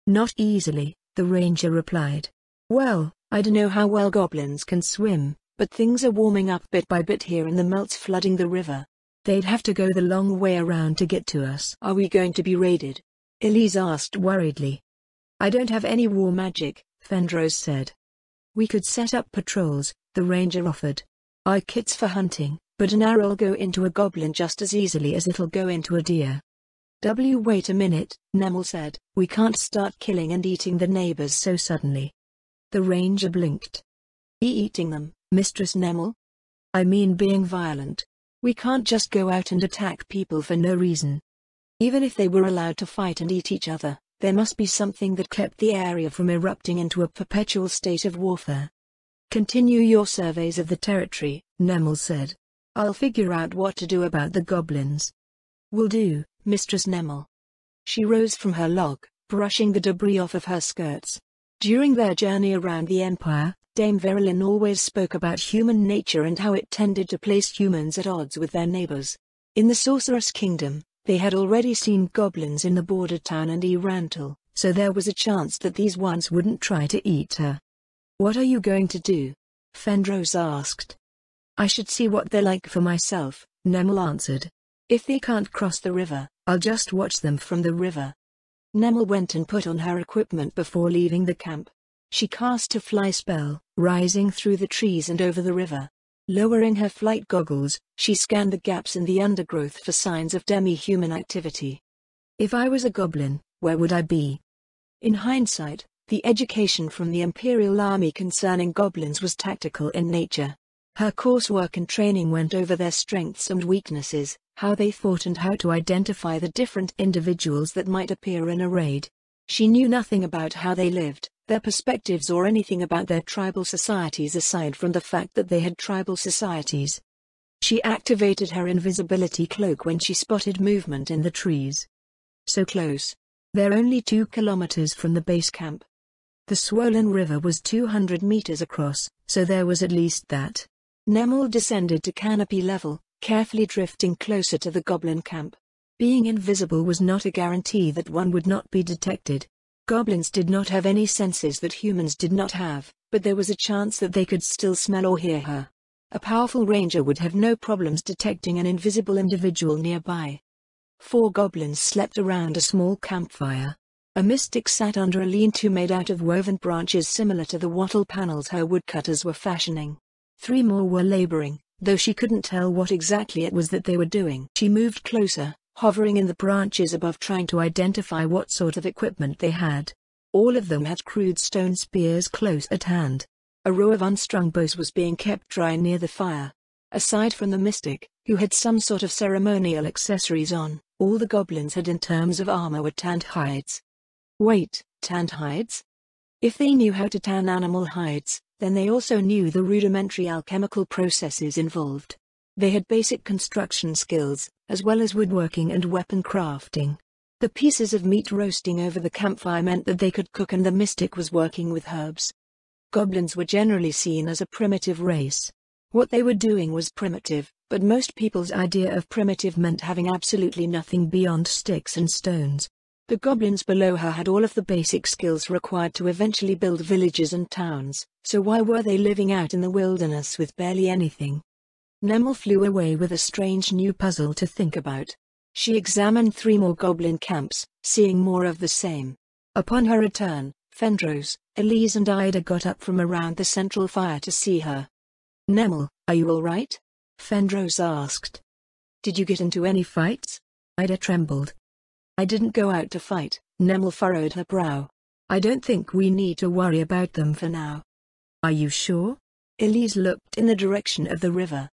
"Not easily," the ranger replied. "Well, I don't know how well goblins can swim, but things are warming up bit by bit here and the melt's flooding the river. They'd have to go the long way around to get to us." "Are we going to be raided?" Elise asked worriedly. I don't have any war magic, Fenrose said. We could set up patrols, the ranger offered. Our kit's for hunting, but an arrow'll go into a goblin just as easily as it'll go into a deer. Wait a minute, Nemel said. We can't start killing and eating the neighbors so suddenly. The ranger blinked. Eating them, Mistress Nemel? I mean being violent. We can't just go out and attack people for no reason. Even if they were allowed to fight and eat each other, there must be something that kept the area from erupting into a perpetual state of warfare. Continue your surveys of the territory, Nemel said. I'll figure out what to do about the goblins. Will do, Mistress Nemel. She rose from her log, brushing the debris off of her skirts. During their journey around the Empire, Dame Verilyn always spoke about human nature and how it tended to place humans at odds with their neighbors. In the Sorceress Kingdom, they had already seen goblins in the border town and Erantal, so there was a chance that these ones wouldn't try to eat her. What are you going to do? Fenrose asked. I should see what they're like for myself, Nemel answered. If they can't cross the river, I'll just watch them from the river. Nemel went and put on her equipment before leaving the camp. She cast a fly spell, rising through the trees and over the river. Lowering her flight goggles, she scanned the gaps in the undergrowth for signs of demi-human activity. If I was a goblin, where would I be? In hindsight, the education from the Imperial Army concerning goblins was tactical in nature. Her coursework and training went over their strengths and weaknesses, how they fought and how to identify the different individuals that might appear in a raid. She knew nothing about how they lived, their perspectives or anything about their tribal societies aside from the fact that they had tribal societies. She activated her invisibility cloak when she spotted movement in the trees. So close. They're only 2 kilometers from the base camp. The swollen river was 200 meters across, so there was at least that. Nemel descended to canopy level, carefully drifting closer to the goblin camp. Being invisible was not a guarantee that one would not be detected. Goblins did not have any senses that humans did not have, but there was a chance that they could still smell or hear her. A powerful ranger would have no problems detecting an invisible individual nearby. 4 goblins slept around a small campfire. A mystic sat under a lean-to made out of woven branches similar to the wattle panels her woodcutters were fashioning. 3 more were laboring, though she couldn't tell what exactly it was that they were doing. She moved closer, hovering in the branches above trying to identify what sort of equipment they had. All of them had crude stone spears close at hand. A row of unstrung bows was being kept dry near the fire. Aside from the mystic, who had some sort of ceremonial accessories on, all the goblins had in terms of armor were tanned hides. Wait, tanned hides? If they knew how to tan animal hides, then they also knew the rudimentary alchemical processes involved. They had basic construction skills, as well as woodworking and weapon crafting. The pieces of meat roasting over the campfire meant that they could cook, and the mystic was working with herbs. Goblins were generally seen as a primitive race. What they were doing was primitive, but most people's idea of primitive meant having absolutely nothing beyond sticks and stones. The goblins below her had all of the basic skills required to eventually build villages and towns, so why were they living out in the wilderness with barely anything? Nemel flew away with a strange new puzzle to think about. She examined 3 more goblin camps, seeing more of the same. Upon her return, Fenrose, Elise and Ida got up from around the central fire to see her. Nemel, are you all right? Fenrose asked. Did you get into any fights? Ida trembled. I didn't go out to fight, Nemel furrowed her brow. I don't think we need to worry about them for now. Are you sure? Elise looked in the direction of the river.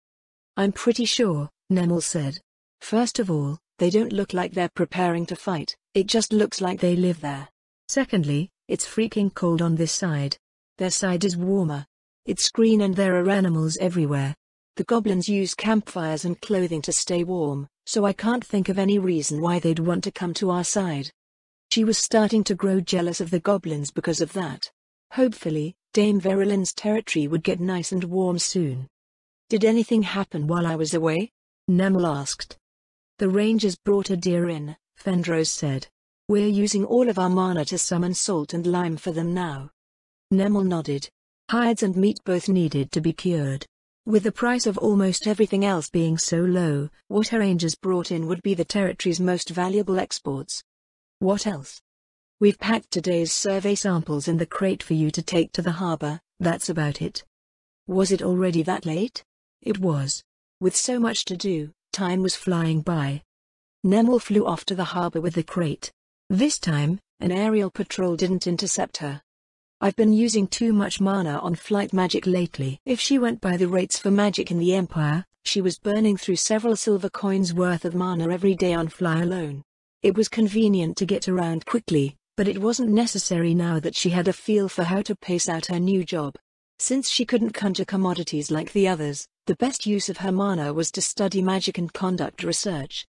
I'm pretty sure, Nemel said. First of all, they don't look like they're preparing to fight, it just looks like they live there. Secondly, it's freaking cold on this side. Their side is warmer. It's green and there are animals everywhere. The goblins use campfires and clothing to stay warm, so I can't think of any reason why they'd want to come to our side. She was starting to grow jealous of the goblins because of that. Hopefully, Dame Verilyn's territory would get nice and warm soon. Did anything happen while I was away? Nemel asked. The rangers brought a deer in, Fenrose said. We're using all of our mana to summon salt and lime for them now. Nemel nodded. Hides and meat both needed to be cured. With the price of almost everything else being so low, what her rangers brought in would be the territory's most valuable exports. What else? We've packed today's survey samples in the crate for you to take to the harbor, that's about it. Was it already that late? It was. With so much to do, time was flying by. Nemel flew off to the harbor with the crate. This time, an aerial patrol didn't intercept her. I've been using too much mana on flight magic lately. If she went by the rates for magic in the Empire, she was burning through several silver coins worth of mana every day on fly alone. It was convenient to get around quickly, but it wasn't necessary now that she had a feel for how to pace out her new job. Since she couldn't conjure commodities like the others, the best use of her mana was to study magic and conduct research.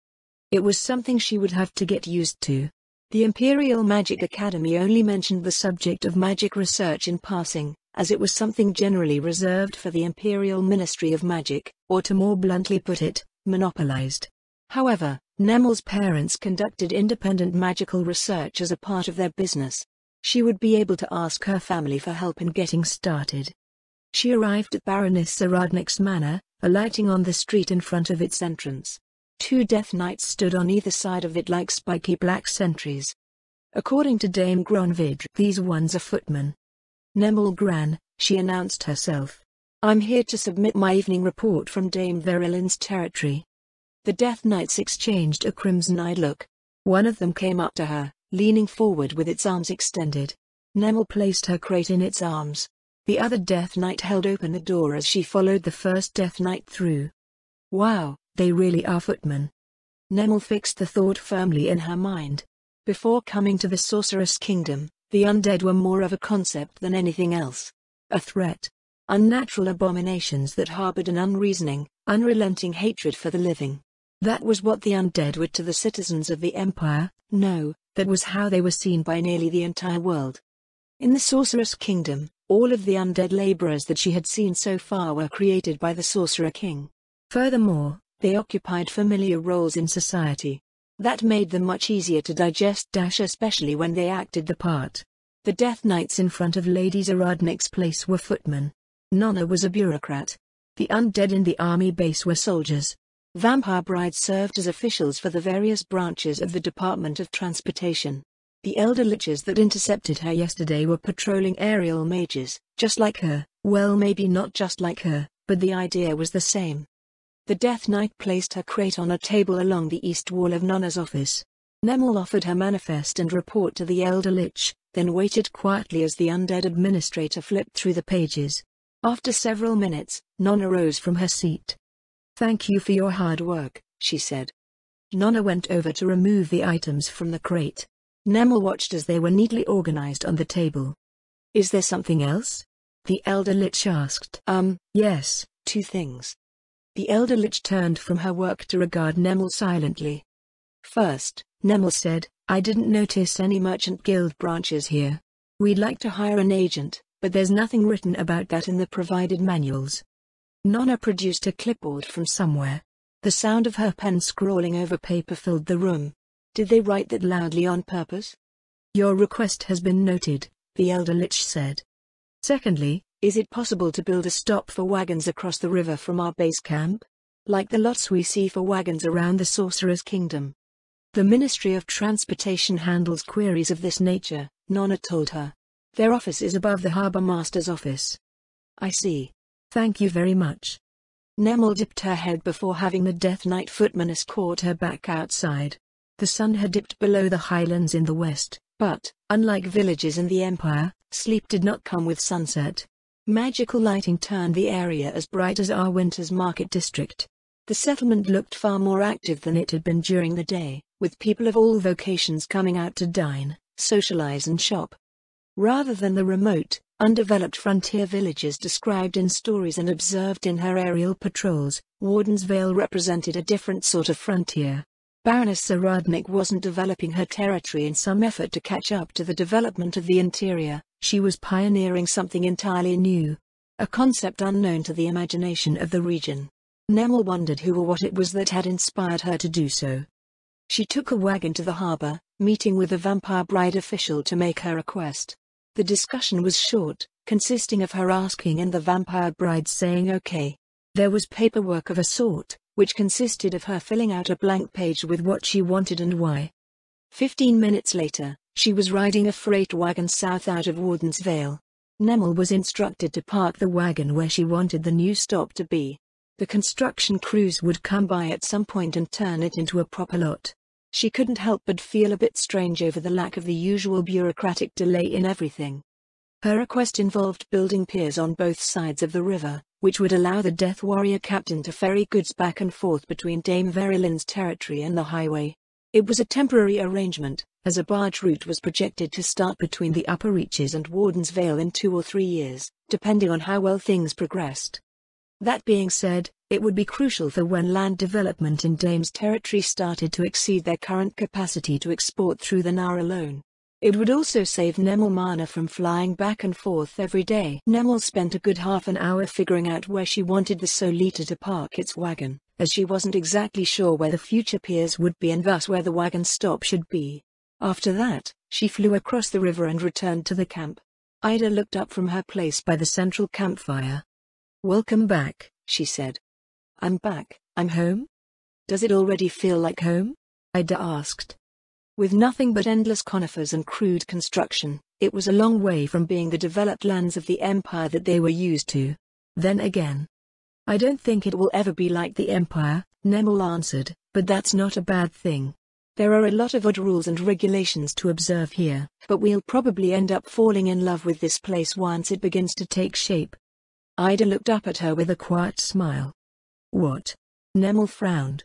It was something she would have to get used to. The Imperial Magic Academy only mentioned the subject of magic research in passing, as it was something generally reserved for the Imperial Ministry of Magic, or to more bluntly put it, monopolized. However, Nemel's parents conducted independent magical research as a part of their business. She would be able to ask her family for help in getting started. She arrived at Baroness Saradnik's manor, alighting on the street in front of its entrance. 2 Death Knights stood on either side of it like spiky black sentries. According to Dame Gronvidge, these ones are footmen. Nemel Gran, she announced herself. I'm here to submit my evening report from Dame Verilin's territory. The Death Knights exchanged a crimson-eyed look. One of them came up to her, leaning forward with its arms extended. Nemel placed her crate in its arms. The other Death Knight held open the door as she followed the first Death Knight through. Wow, they really are footmen. Nemel fixed the thought firmly in her mind. Before coming to the Sorceress Kingdom, the undead were more of a concept than anything else. A threat. Unnatural abominations that harbored an unreasoning, unrelenting hatred for the living. That was what the undead were to the citizens of the Empire. No, that was how they were seen by nearly the entire world. In the Sorceress Kingdom, all of the undead laborers that she had seen so far were created by the Sorcerer King. Furthermore, they occupied familiar roles in society. That made them much easier to digest, especially when they acted the part. The Death Knights in front of Lady Zaradnik's place were footmen. Nonna was a bureaucrat. The undead in the army base were soldiers. Vampire brides served as officials for the various branches of the Department of Transportation. The elder liches that intercepted her yesterday were patrolling aerial mages, just like her. Well, maybe not just like her, but the idea was the same. The Death Knight placed her crate on a table along the east wall of Nonna's office. Nemel offered her manifest and report to the elder lich, then waited quietly as the undead administrator flipped through the pages. After several minutes, Nonna rose from her seat. Thank you for your hard work, she said. Nonna went over to remove the items from the crate. Nemel watched as they were neatly organized on the table. Is there something else? The elder lich asked. Yes, 2 things. The elder lich turned from her work to regard Nemel silently. First, Nemel said, I didn't notice any merchant guild branches here. We'd like to hire an agent, but there's nothing written about that in the provided manuals. Nonna produced a clipboard from somewhere. The sound of her pen scrawling over paper filled the room. Did they write that loudly on purpose? Your request has been noted, the elder lich said. Secondly, is it possible to build a stop for wagons across the river from our base camp? Like the lots we see for wagons around the Sorcerer's Kingdom. The Ministry of Transportation handles queries of this nature, Nonna told her. Their office is above the Harbour Master's office. I see. Thank you very much. Nemel dipped her head before having the Death Knight footman escort her back outside. The sun had dipped below the highlands in the west, but, unlike villages in the Empire, sleep did not come with sunset. Magical lighting turned the area as bright as our winter's market district. The settlement looked far more active than it had been during the day, with people of all vocations coming out to dine, socialize and shop. Rather than the remote, undeveloped frontier villages described in stories and observed in her aerial patrols, Warden's Vale represented a different sort of frontier. Baroness Saradnik wasn't developing her territory in some effort to catch up to the development of the interior, she was pioneering something entirely new. A concept unknown to the imagination of the region. Nemel wondered who or what it was that had inspired her to do so. She took a wagon to the harbour, meeting with a vampire bride official to make her request. The discussion was short, consisting of her asking and the vampire bride saying okay. There was paperwork of a sort, which consisted of her filling out a blank page with what she wanted and why. 15 minutes later, she was riding a freight wagon south out of Wardensvale. Nemel was instructed to park the wagon where she wanted the new stop to be. The construction crews would come by at some point and turn it into a proper lot. She couldn't help but feel a bit strange over the lack of the usual bureaucratic delay in everything. Her request involved building piers on both sides of the river, which would allow the Death Warrior captain to ferry goods back and forth between Dame Verilyn's territory and the highway. It was a temporary arrangement, as a barge route was projected to start between the upper reaches and Wardensvale in 2 or 3 years, depending on how well things progressed. That being said, it would be crucial for when land development in Dame's territory started to exceed their current capacity to export through the Nara alone. It would also save Nemel mana from flying back and forth every day. Nemel spent a good half an hour figuring out where she wanted the Solita to park its wagon, as she wasn't exactly sure where the future piers would be and thus where the wagon stop should be. After that, she flew across the river and returned to the camp. Ida looked up from her place by the central campfire. "Welcome back," she said. "I'm back. I'm home?" "Does it already feel like home?" Ida asked. With nothing but endless conifers and crude construction, it was a long way from being the developed lands of the Empire that they were used to. Then again, "I don't think it will ever be like the Empire," Nemel answered, "but that's not a bad thing. There are a lot of odd rules and regulations to observe here, but we'll probably end up falling in love with this place once it begins to take shape." Ida looked up at her with a quiet smile. "What?" Nemel frowned.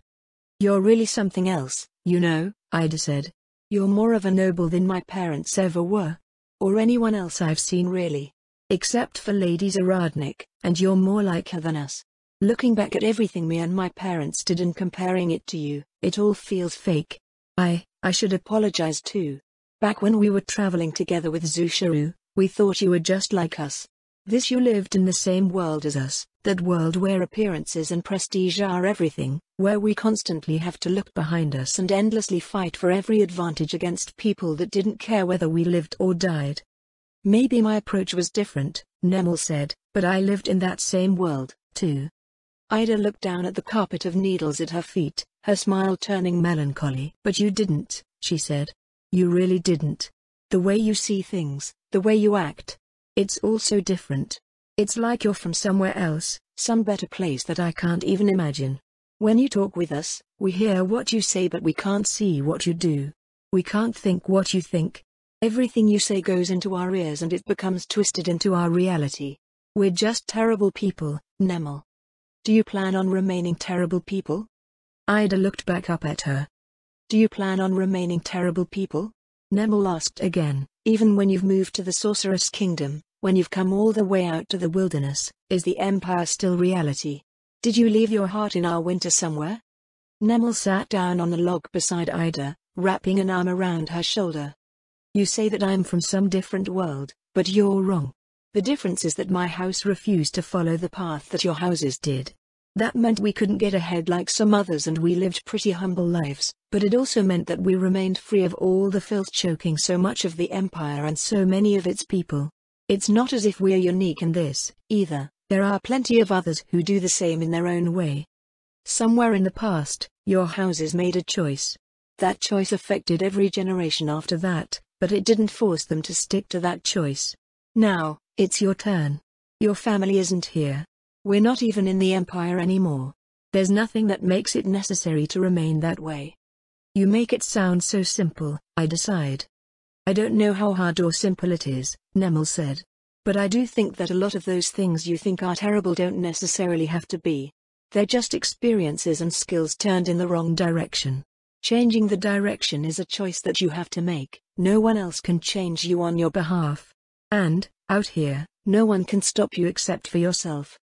"You're really something else, you know," Ida said. "You're more of a noble than my parents ever were. Or anyone else I've seen really. Except for Lady Zaradnik, and you're more like her than us. Looking back at everything me and my parents did and comparing it to you, it all feels fake. I should apologize too. Back when we were traveling together with Zusharu, we thought you were just like us. You lived in the same world as us, that world where appearances and prestige are everything, where we constantly have to look behind us and endlessly fight for every advantage against people that didn't care whether we lived or died." "Maybe my approach was different," Nemel said, "but I lived in that same world, too." Ida looked down at the carpet of needles at her feet, her smile turning melancholy. "But you didn't," she said. "You really didn't. The way you see things, the way you act. It's all so different. It's like you're from somewhere else, some better place that I can't even imagine. When you talk with us, we hear what you say but we can't see what you do. We can't think what you think. Everything you say goes into our ears and it becomes twisted into our reality. We're just terrible people, Nemel. Do you plan on remaining terrible people?" Ida looked back up at her. "Do you plan on remaining terrible people?" Nemel asked again. "Even when you've moved to the Sorceress Kingdom, when you've come all the way out to the wilderness, is the Empire still reality? Did you leave your heart in our winter somewhere?" Nemel sat down on the log beside Ida, wrapping an arm around her shoulder. "You say that I'm from some different world, but you're wrong. The difference is that my house refused to follow the path that your houses did. That meant we couldn't get ahead like some others and we lived pretty humble lives, but it also meant that we remained free of all the filth choking so much of the Empire and so many of its people. It's not as if we're unique in this, either. There are plenty of others who do the same in their own way. Somewhere in the past, your houses made a choice. That choice affected every generation after that, but it didn't force them to stick to that choice. Now, it's your turn. Your family isn't here. We're not even in the Empire anymore. There's nothing that makes it necessary to remain that way." "You make it sound so simple," I decide. "I don't know how hard or simple it is," Nemel said. "But I do think that a lot of those things you think are terrible don't necessarily have to be. They're just experiences and skills turned in the wrong direction. Changing the direction is a choice that you have to make. No one else can change you on your behalf. And, out here, no one can stop you except for yourself.